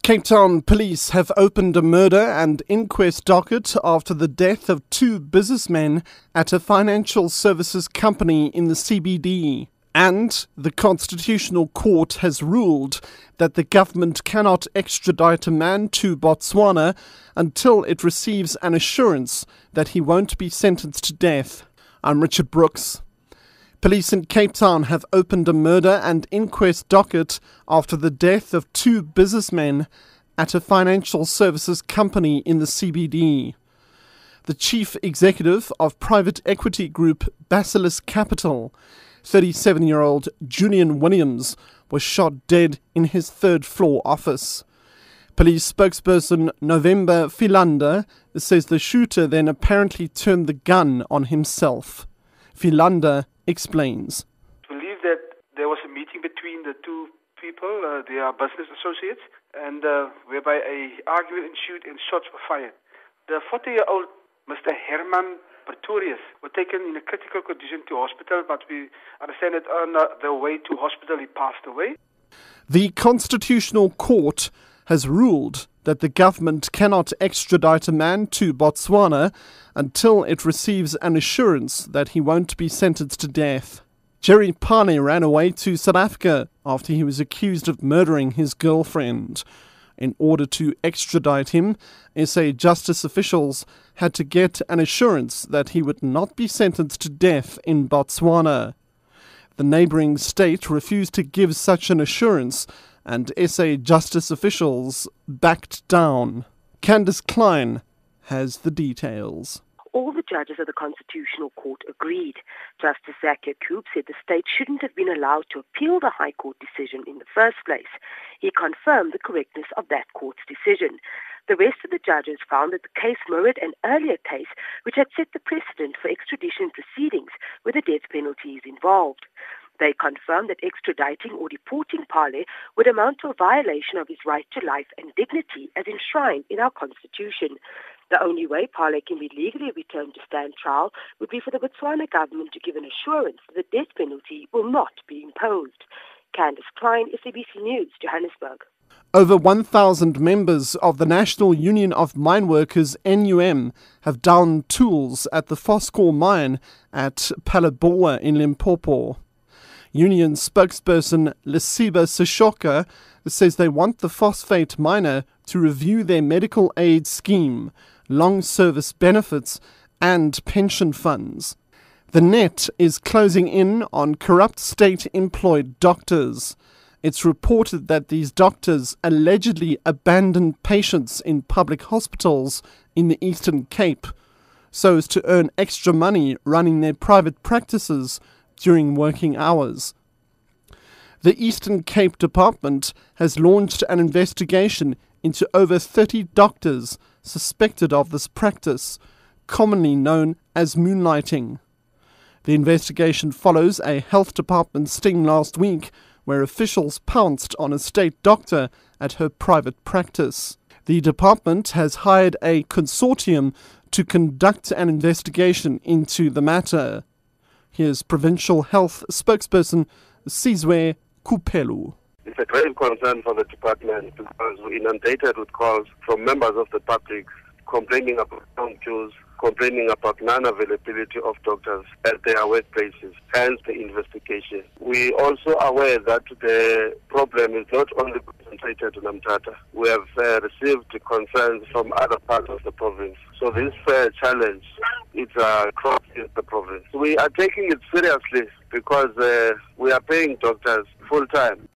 Cape Town police have opened a murder and inquest docket after the death of two businessmen at a financial services company in the CBD. And the Constitutional Court has ruled that the government cannot extradite a man to Botswana until it receives an assurance that he won't be sentenced to death. I'm Richard Brooks. Police in Cape Town have opened a murder and inquest docket after the death of two businessmen at a financial services company in the CBD. The chief executive of private equity group Basilisk Capital, 37-year-old Julian Williams, was shot dead in his third-floor office. Police spokesperson November Philander says the shooter then apparently turned the gun on himself. Philander explains. I believe that there was a meeting between the two people, they are business associates, and whereby an argument ensued and shots were fired. The 40-year-old Mr. Herman Pretorius was taken in a critical condition to hospital, but we understand that on the way to hospital he passed away. The Constitutional Court has ruled that the government cannot extradite a man to Botswana until it receives an assurance that he won't be sentenced to death. Jerry Pane ran away to South Africa after he was accused of murdering his girlfriend. In order to extradite him, SA justice officials had to get an assurance that he would not be sentenced to death in Botswana. The neighbouring state refused to give such an assurance, and SA justice officials backed down. Candice Klein has the details. All the judges of the Constitutional Court agreed. Justice Zach Yacoub said the state shouldn't have been allowed to appeal the High Court decision in the first place. He confirmed the correctness of that court's decision. The rest of the judges found that the case mirrored an earlier case which had set the precedent for extradition proceedings where the death penalty is involved. They confirmed that extraditing or deporting Pale would amount to a violation of his right to life and dignity as enshrined in our Constitution. The only way Pale can be legally returned to stand trial would be for the Botswana government to give an assurance that the death penalty will not be imposed. Candice Klein, SABC News, Johannesburg. Over 1,000 members of the National Union of Mine Workers, NUM, have downed tools at the Phosphor mine at Palabora in Limpopo. Union spokesperson Lesiba Sishoka says they want the phosphate miner to review their medical aid scheme, long service benefits and pension funds. The net is closing in on corrupt state-employed doctors. It's reported that these doctors allegedly abandoned patients in public hospitals in the Eastern Cape so as to earn extra money running their private practices during working hours. The Eastern Cape Department has launched an investigation into over 30 doctors suspected of this practice, commonly known as moonlighting. The investigation follows a health department sting last week where officials pounced on a state doctor at her private practice. The department has hired a consortium to conduct an investigation into the matter. Here's Provincial Health spokesperson Sizwe Kupelu. It's a grave concern for the department because we're inundated with calls from members of the public complaining about long queues, complaining about non-availability of doctors at their workplaces, hence the investigation. We also aware that the problem is not only concentrated in Mthatha. We have received concerns from other parts of the province. So this challenge is across the province. We are taking it seriously because we are paying doctors full-time.